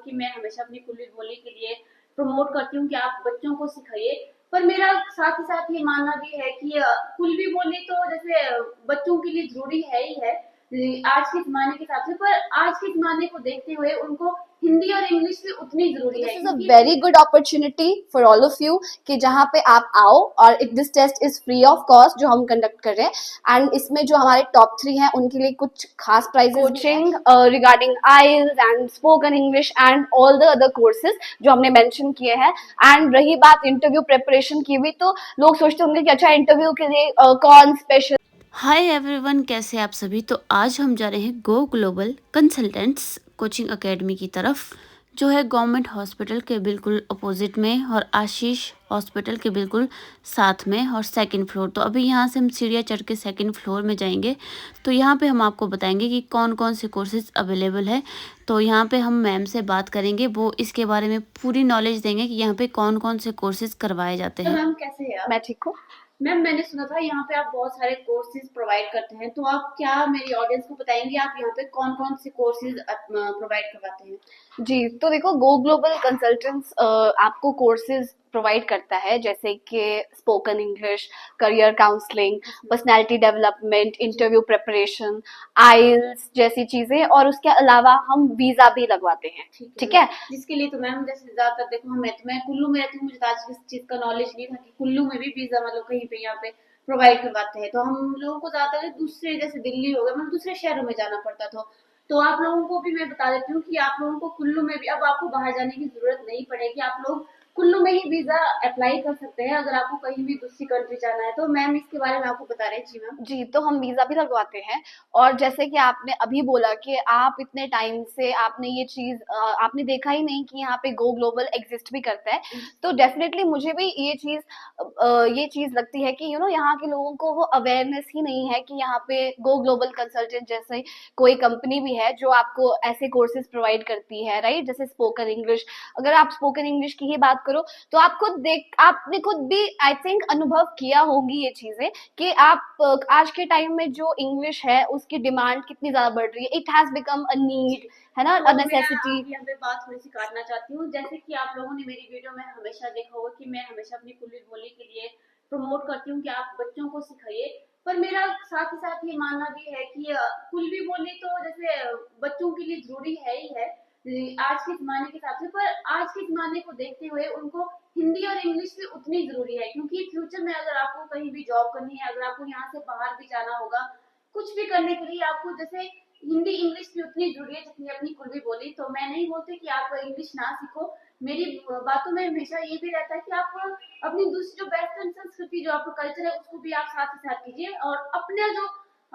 कि मैं हमेशा अपनी कुल्ली बोली के लिए प्रमोट करती हूँ कि आप बच्चों को सिखाइए, पर मेरा साथ ही साथ ये मानना भी है कि कुल्वी बोली तो जैसे बच्चों के लिए जरूरी है ही है आज के जमाने के हिसाब से, पर आज के जमाने को देखते हुए उनको हिंदी और इंग्लिश भी उतनी जरूरी है this is a very good opportunity for all of you कि जहाँ पे आप आओ, और this test is free of cost जो हम कंडक्ट कर रहे हैं। एंड इसमें जो हमारे टॉप 3 हैं उनके लिए कुछ खास prizes coaching regarding IELTS and spoken English and all the other courses जो हमने मेंशन किए हैं। एंड रही बात इंटरव्यू प्रिपरेशन की भी, तो लोग सोचते होंगे कि अच्छा इंटरव्यू के लिए कौन स्पेशल। हाय एवरीवन, कैसे आप सभी। तो आज हम जा रहे हैं गो ग्लोबल कंसल्टेंट्स कोचिंग एकेडमी की तरफ, जो है गवर्नमेंट हॉस्पिटल के बिल्कुल अपोजिट में और आशीष हॉस्पिटल के बिल्कुल साथ में और सेकंड फ्लोर। तो अभी यहाँ से हम सीढ़ियाँ चढ़ के सेकंड फ्लोर में जाएंगे। तो यहाँ पे हम आपको बताएंगे कि कौन कौन से कोर्सेज अवेलेबल है। तो यहाँ पे हम मैम से बात करेंगे, वो इसके बारे में पूरी नॉलेज देंगे कि यहाँ पे कौन कौन से कोर्सेज करवाए जाते हैं। मैम कैसे है आप? मैं ठीक हूँ मैम, मैंने सुना था यहाँ पे आप बहुत सारे कोर्सेज प्रोवाइड करते हैं, तो आप क्या मेरी ऑडियंस को बताएंगे आप यहाँ पे कौन कौन से कोर्सेज प्रोवाइड करवाते हैं? जी, तो देखो गो ग्लोबल कंसल्टेंट्स आपको कोर्सेज प्रोवाइड करता है जैसे कि spoken English, career counselling, personality development, interview preparation, IELTS जैसी चीजें, और उसके अलावा हम वीजा भी लगवाते हैं। ठीक है। जिसके लिए तो मैम जैसे ज्यादातर देखो मैं कुल्लू में रहती हूँ, मुझे तो आज किस चीज का नॉलेज नहीं था कि कुल्लू में भी वीजा मतलब कहीं पे यहाँ पे प्रोवाइड करवाते हैं। तो हम लोगों को ज्यादातर दूसरे जैसे दिल्ली हो गया मतलब दूसरे शहरों में जाना पड़ता था। तो आप लोगों को भी मैं बता देती हूँ कि आप लोगों को कुल्लू में भी अब आपको बाहर जाने की जरूरत नहीं पड़ेगी, आप लोग कुल्लू में ही वीजा अप्लाई कर सकते हैं अगर आपको कहीं भी दूसरी कंट्री जाना है। तो मैम इसके बारे में आपको बता रहे हैं। जी मैम। जी, तो हम वीजा भी लगवाते हैं। और जैसे कि आपने अभी बोला कि आप इतने टाइम से आपने ये चीज आपने देखा ही नहीं कि यहाँ पे गो ग्लोबल एग्जिस्ट भी करता है, तो डेफिनेटली मुझे भी ये चीज लगती है कि यहाँ के लोगों को वो अवेयरनेस ही नहीं है कि यहाँ पे गो ग्लोबल कंसल्टेंट जैसे कोई कंपनी भी है जो आपको ऐसे कोर्सेज प्रोवाइड करती है, राइट। जैसे स्पोकन इंग्लिश, अगर आप स्पोकन इंग्लिश की ही बात करो तो आपने खुद भी आई थिंक अनुभव किया होगी ये चीजें कि आप आज के टाइम में जो इंग्लिश है उसकी डिमांड कितनी ज्यादा बढ़ रही है। It has become a need, है ना, अ नेसेसिटी। यहाँ पे बात थोड़ी सी काटना चाहती हूँ, जैसे कि आप लोगों ने मेरी वीडियो में हमेशा देखा होगा कि मैं हमेशा अपनी कुल्ली बोली के लिए प्रमोट करती हूँ कि आप बच्चों को सिखाइए, पर मेरा साथ ही साथ ये मानना भी है कि कुल्वी बोली तो जैसे बच्चों के लिए जरूरी है ही है आज के जमाने के हिसाब से, पर आज के जमाने को देखते हुए उनको हिंदी और इंग्लिश भी उतनी जरूरी है, क्योंकि फ्यूचर में अगर आपको कहीं भी जॉब करनी है, अगर आपको यहाँ से बाहर भी जाना होगा, कुछ भी करने के लिए आपको जैसे हिंदी इंग्लिश भी उतनी जरूरी है जितनी अपनी कुल्वी बोली। तो मैं नहीं बोलती कि आप इंग्लिश ना सीखो, मेरी बातों में हमेशा ये भी रहता है कि आप अपनी दूसरी जो वेस्टर्न संस्कृति जो आपका कल्चर है उसको भी आप साथ ही साथ कीजिए, और अपना जो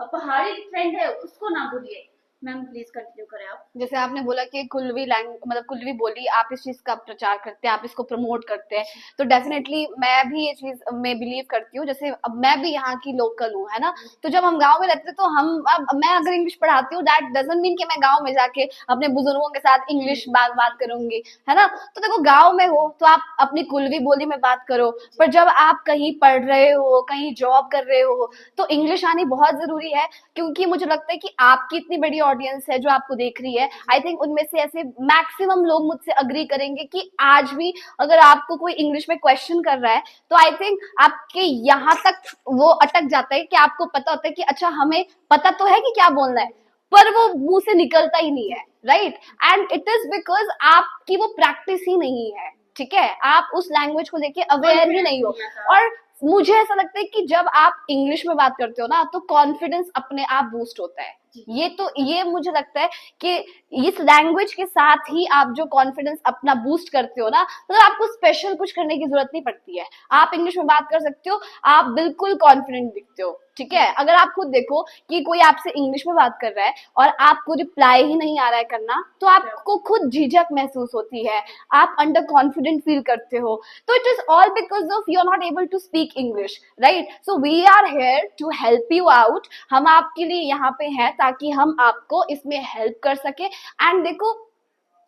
पहाड़ी ट्रेंड है उसको ना भूलिए। मैम प्लीज कंटिन्यू करें आप। जैसे आपने बोला कि कुल्वी लैंग्वेज मतलब कुल्वी बोली आप इस चीज का प्रचार करते हैं, आप इसको प्रमोट करते हैं, तो डेफिनेटली मैं भी ये चीज में बिलीव करती हूँ। जैसे अब मैं भी यहाँ की लोकल हूँ, है ना, तो जब हम गांव में रहते तो अब मैं अगर इंग्लिश पढ़ाती हूँ दैट डजंट मीन कि मैं गांव में जाके अपने बुजुर्गों के साथ इंग्लिश बात करूंगी, है ना। तो देखो गांव में हो तो आप अपनी कुल्वी बोली में बात करो, पर जब आप कहीं पढ़ रहे हो, कहीं जॉब कर रहे हो, तो इंग्लिश आनी बहुत जरूरी है। क्योंकि मुझे लगता है कि आपकी इतनी बड़ी ऑडियंस है जो आपको देख रही है, आई थिंक उनमें से ऐसे मैक्सिमम लोग मुझसे अग्री करेंगे कि आज भी अगर आपको कोई इंग्लिश में क्वेश्चन कर रहा है तो आई थिंक आपके यहाँ तक वो अटक जाता है कि आपको पता होता है कि अच्छा हमें पता तो है कि क्या बोलना है, पर वो मुंह से निकलता ही नहीं है, right. And it is because आपकी वो प्रैक्टिस ही नहीं है, ठीक है, आप उस लैंग्वेज को लेके अवेयर ही नहीं हो। और मुझे ऐसा लगता है कि जब आप इंग्लिश में बात करते हो ना तो कॉन्फिडेंस अपने आप बूस्ट होता है। ये मुझे लगता है कि इस लैंग्वेज के साथ ही आप जो कॉन्फिडेंस अपना बूस्ट करते हो ना, तो आपको स्पेशल कुछ करने की जरूरत नहीं पड़ती है। आप इंग्लिश में बात कर सकते हो, आप बिल्कुल कॉन्फिडेंट दिखते हो, ठीक है। अगर आप खुद देखो कि कोई आपसे इंग्लिश में बात कर रहा है और आपको रिप्लाई ही नहीं आ रहा है करना, तो आपको खुद झिझक महसूस होती है, आप अंडर कॉन्फिडेंट फील करते हो। तो it is all because of you are not able to speak English, right. So we are here to help you out. हम आपके लिए यहाँ पे हैं ताकि हम आपको इसमें हेल्प कर सके। एंड देखो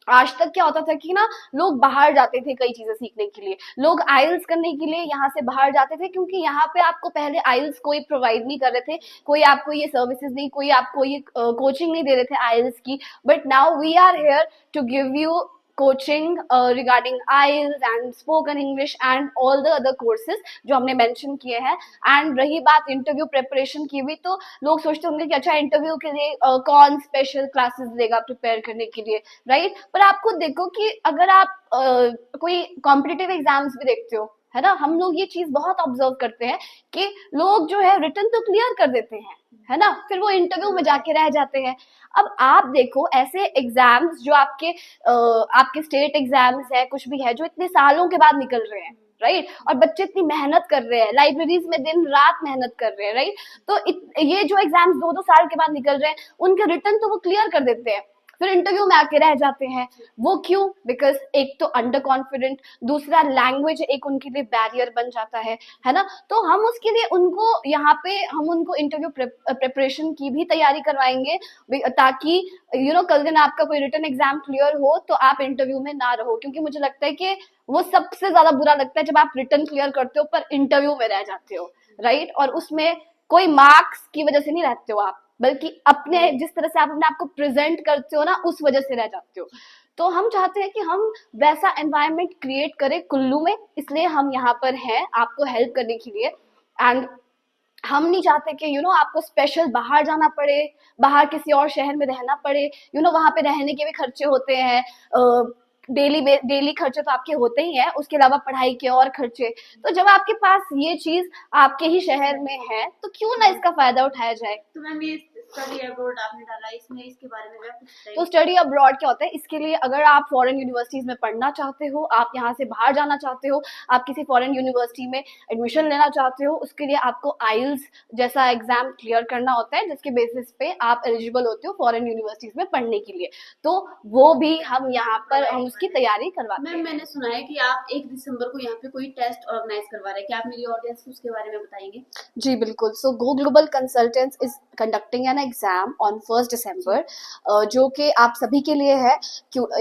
आज तक क्या होता था कि ना लोग बाहर जाते थे कई चीजें सीखने के लिए, लोग आइल्स करने के लिए यहाँ से बाहर जाते थे, क्योंकि यहाँ पे आपको पहले आइल्स कोई प्रोवाइड नहीं कर रहे थे, कोई आपको ये सर्विसेज नहीं, कोई आपको ये कोचिंग नहीं दे रहे थे आइल्स की। But now we are here to give you coaching regarding IELTS and spoken English and all the other courses जो हमने मेंशन किए हैं। एंड रही बात इंटरव्यू प्रिपरेशन की भी, तो लोग सोचते होंगे कि अच्छा इंटरव्यू के लिए कौन स्पेशल क्लासेस देगा प्रिपेयर करने के लिए, राइट? पर आप खुद देखो कि अगर आप कोई कॉम्पिटिटिव एग्जाम्स भी देखते हो, है ना, हम लोग ये चीज बहुत ऑब्जर्व करते हैं कि लोग जो है रिटन तो क्लियर कर देते हैं, है ना, फिर वो इंटरव्यू में जाके रह जाते हैं। अब आप देखो ऐसे एग्जाम्स जो आपके स्टेट एग्जाम्स है, कुछ भी है, जो इतने सालों के बाद निकल रहे हैं, राइट? और बच्चे इतनी मेहनत कर रहे हैं, लाइब्रेरीज में दिन रात मेहनत कर रहे हैं, राइट? तो ये जो एग्जाम्स 2-2 साल के बाद निकल रहे हैं, उनके रिटन तो वो क्लियर कर देते हैं, फिर इंटरव्यू में आके रह जाते हैं। वो क्यों? बिकॉज एक तो अंडर कॉन्फिडेंट, दूसरा लैंग्वेज एक उनके लिए बैरियर बन जाता है ना? तो हम उसके लिए उनको यहाँ पे हम उनको इंटरव्यू प्रिपरेशन की भी तैयारी करवाएंगे, ताकि कल दिन आपका कोई रिटन एग्जाम क्लियर हो तो आप इंटरव्यू में ना रहो। क्योंकि मुझे लगता है कि वो सबसे ज्यादा बुरा लगता है जब आप रिटन क्लियर करते हो पर इंटरव्यू में रह जाते हो, राइट? और उसमें कोई मार्क्स की वजह से नहीं रहते हो आप, बल्कि अपने जिस तरह से आप अपने आप को प्रेजेंट करते हो ना, उस वजह से रह जाते हो। तो हम चाहते हैं कि हम वैसा एनवायरनमेंट क्रिएट करें कुल्लू में, इसलिए हम यहाँ पर हैं आपको हेल्प करने के लिए। एंड हम नहीं चाहते कि आपको स्पेशल बाहर जाना पड़े, बाहर किसी और शहर में रहना पड़े, वहां पे रहने के भी खर्चे होते हैं, डेली खर्चे तो आपके होते ही हैं, उसके अलावा पढ़ाई के और खर्चे। तो जब आपके पास ये चीज आपके ही शहर में है तो क्यों ना इसका फायदा उठाया जाए। तो मैम ये स्टडी अब्रॉड आपने डाला, इसमें इसके बारे में कुछ बताइए। तो स्टडी अब्रॉड क्या होता है? इसके लिए अगर आप फॉरेन यूनिवर्सिटीज में पढ़ना चाहते हो, आप यहाँ से बाहर जाना चाहते हो, आप किसी फॉरेन यूनिवर्सिटी में एडमिशन लेना चाहते हो, उसके लिए आपको आइल्स जैसा एग्जाम क्लियर करना होता है, जिसके बेसिस पे आप एलिजिबल होते हो फॉरेन यूनिवर्सिटीज में पढ़ने के लिए। तो वो भी हम यहाँ पर हम उसकी तैयारी करवाते हैं। मैम मैंने सुना है कि आप 1 दिसंबर को यहाँ पे कोई टेस्ट ऑर्गेनाइज करवा रहे हैं, क्या आप मेरी ऑडियंस को उसके बारे में बताएंगे? जी बिल्कुल। So Go Global Consultants is conducting an exam on 1 December, जो कि आप सभी के लिए है।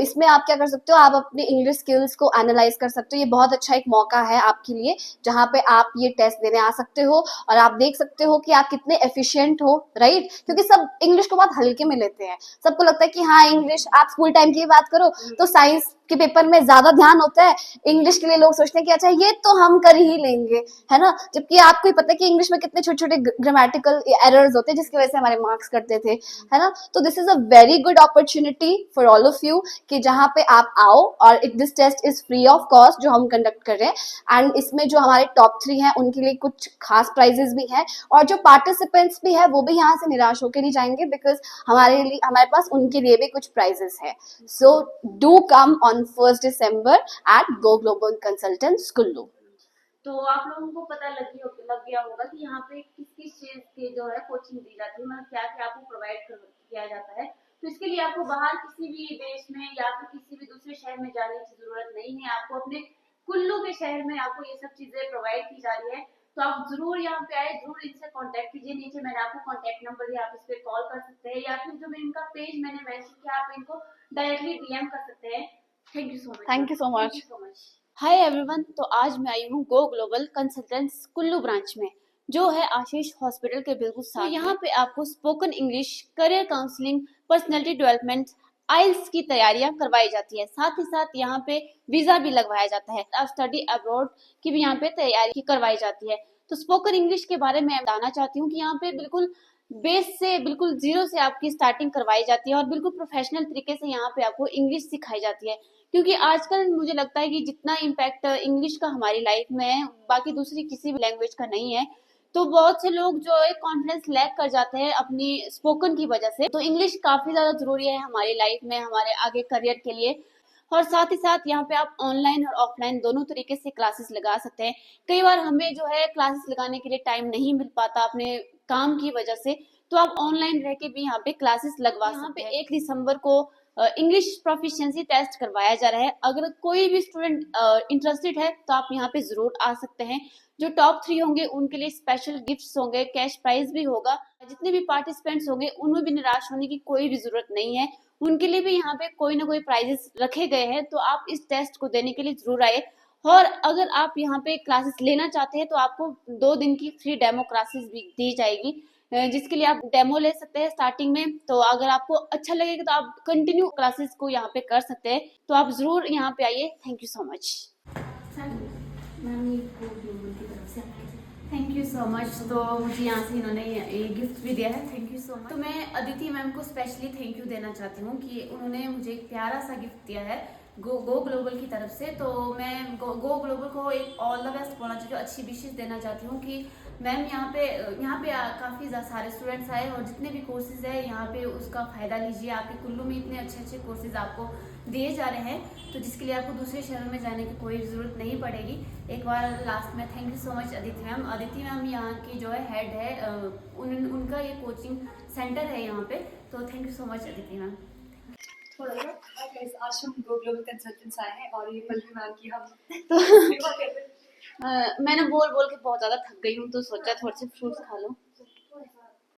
इसमें आप क्या कर सकते हो, आप अपने इंग्लिश स्किल्स को एनालाइज कर सकते हो। ये बहुत अच्छा एक मौका है आपके लिए, जहाँ पे आप ये टेस्ट देने आ सकते हो और आप देख सकते हो कि आप कितने एफिशिएंट हो, राइट? क्योंकि सब इंग्लिश को बहुत हल्के में लेते हैं। सबको लगता है कि हाँ इंग्लिश, आप स्कूल टाइम की बात करो तो साइंस के पेपर में ज्यादा ध्यान होता है, इंग्लिश के लिए लोग सोचते हैं कि अच्छा ये तो हम कर ही लेंगे, है ना? जबकि आपको ही पता है कि इंग्लिश में कितने छोटे छोटे ग्रामेटिकल एरर्स होते हैं जिसकी वजह से हमारे मार्क्स कटते थे, है ना? तो this is a very good opportunity for all of you कि जहाँ पे आप आओ, और this test is free of cost जो हम कंडक्ट कर रहे हैं। एंड इसमें जो हमारे टॉप 3 हैं उनके लिए कुछ खास प्राइजेस भी हैं, और जो पार्टिसिपेंट्स भी है वो भी यहाँ से निराश होकर नहीं जाएंगे, बिकॉज हमारे पास उनके लिए भी कुछ प्राइजेस है। So do come on 1 December at Go Global consultants Kullu. तो आप लोगों को पता लग गया होगा कि यहाँ पे किस किस चीज की जो है कोचिंग दी जाती है, मतलब क्या क्या आपको प्रोवाइड किया जाता है। तो इसके लिए आपको बाहर किसी भी देश में या फिर किसी भी दूसरे शहर में जाने की जरूरत नहीं है, आपको अपने कुल्लू के शहर में आपको ये सब चीजें प्रोवाइड की जा रही है। तो आप जरूर यहाँ पे आए, जरूर इनसे कांटेक्ट कीजिए। नीचे मैंने आपको कांटेक्ट नंबर दिया, आप इस पे कॉल कर सकते हैं, या फिर जो इनका पेज मैंने मेंशन किया आप इनको डायरेक्टली डीएम कर सकते हैं। Thank you so much. Thank you so much. Hi everyone, तो आज मैं आई हूँ गो ग्लोबल कंसल्टेंट्स कुल्लू ब्रांच में, जो है आशीष हॉस्पिटल के बिल्कुल साथ। तो यहाँ पे आपको spoken English, career counselling, personality development, IELTS की तैयारियां करवाई जाती है। साथ ही साथ यहाँ पे वीजा भी लगवाया जाता है। अब स्टडी अब्रॉड की भी यहाँ पे तैयारी करवाई जाती है। तो स्पोकन इंग्लिश के बारे में बताना चाहती हूँ कि यहाँ पे बिल्कुल बेस से, बिल्कुल जीरो से आपकी स्टार्टिंग करवाई जाती है, और बिल्कुल प्रोफेशनल तरीके से यहाँ पे आपको इंग्लिश सिखाई जाती है। क्योंकि आजकल मुझे लगता है कि जितना इम्पैक्ट इंग्लिश का हमारी लाइफ में है, बाकी दूसरी किसी भी लैंग्वेज का नहीं है। तो बहुत से लोग जो है कॉन्फिडेंस लैक कर जाते हैं अपनी स्पोकन की वजह से। तो इंग्लिश काफी ज्यादा जरूरी है हमारी लाइफ में, हमारे आगे करियर के लिए। और साथ ही साथ यहाँ पे आप ऑनलाइन और ऑफलाइन दोनों तरीके से क्लासेस लगा सकते हैं। कई बार हमें जो है क्लासेस लगाने के लिए टाइम नहीं मिल पाता अपने काम की वजह से, तो आप ऑनलाइन रह के भी यहाँ पे क्लासेस लगवा सकते हैं। 1 दिसंबर को इंग्लिश प्रोफिशिएंसी टेस्ट करवाया जा रहा है। अगर कोई भी स्टूडेंट इंटरेस्टेड है तो आप यहाँ पे जरूर आ सकते हैं। जो टॉप 3 होंगे उनके लिए स्पेशल गिफ्ट्स होंगे, कैश प्राइज भी होगा। जितने भी पार्टिसिपेंट्स होंगे उनमें भी निराश होने की कोई भी जरूरत नहीं है, उनके लिए भी यहाँ पे कोई ना कोई प्राइजेस रखे गए हैं। तो आप इस टेस्ट को देने के लिए जरूर आए। और अगर आप यहाँ पे क्लासेस लेना चाहते हैं तो आपको 2 दिन की फ्री डेमो क्लासेस भी दी जाएगी, जिसके लिए आप डेमो ले सकते हैं स्टार्टिंग में। तो अगर आपको अच्छा लगेगा तो आप कंटिन्यू क्लासेस को यहाँ पे कर सकते हैं। तो आप जरूर यहाँ पे आइए। Thank you so much. Thank you so much. तो मुझे यहाँ से इन्होंने ये गिफ्ट भी दिया है, थैंक यू सो मच। तो मैं अदिति मैम को स्पेशली थैंक यू देना चाहती हूँ कि उन्होंने मुझे एक प्यारा सा गिफ्ट दिया है गो ग्लोबल की तरफ से। तो मैं गो ग्लोबल को एक ऑल द बेस्ट बोलना चाहती हूँ, अच्छी विशेष देना चाहती हूँ कि मैम यहाँ पे काफ़ी सारे स्टूडेंट्स आए और जितने भी कोर्सेज है यहाँ पे उसका फ़ायदा लीजिए। आपके कुल्लू में इतने अच्छे अच्छे कोर्सेज आपको दिए जा रहे हैं, तो जिसके लिए आपको दूसरे शहरों में जाने की कोई ज़रूरत नहीं पड़ेगी। एक बार लास्ट में thank you so much Aditi ma'am. Aditi ma'am यहाँ की जो है हेड है, उनका ये कोचिंग सेंटर है यहाँ पे। तो thank you so much Aditi ma'am. आज हम गो ग्लोबल कंसल्टेंट्स आए हैं और ये पल्लवी मैम की हम तो मैंने बोल बोल के बहुत ज़्यादा थक गई हूँ, तो सोचा थोड़े से फ्रूट्स खा लूँ।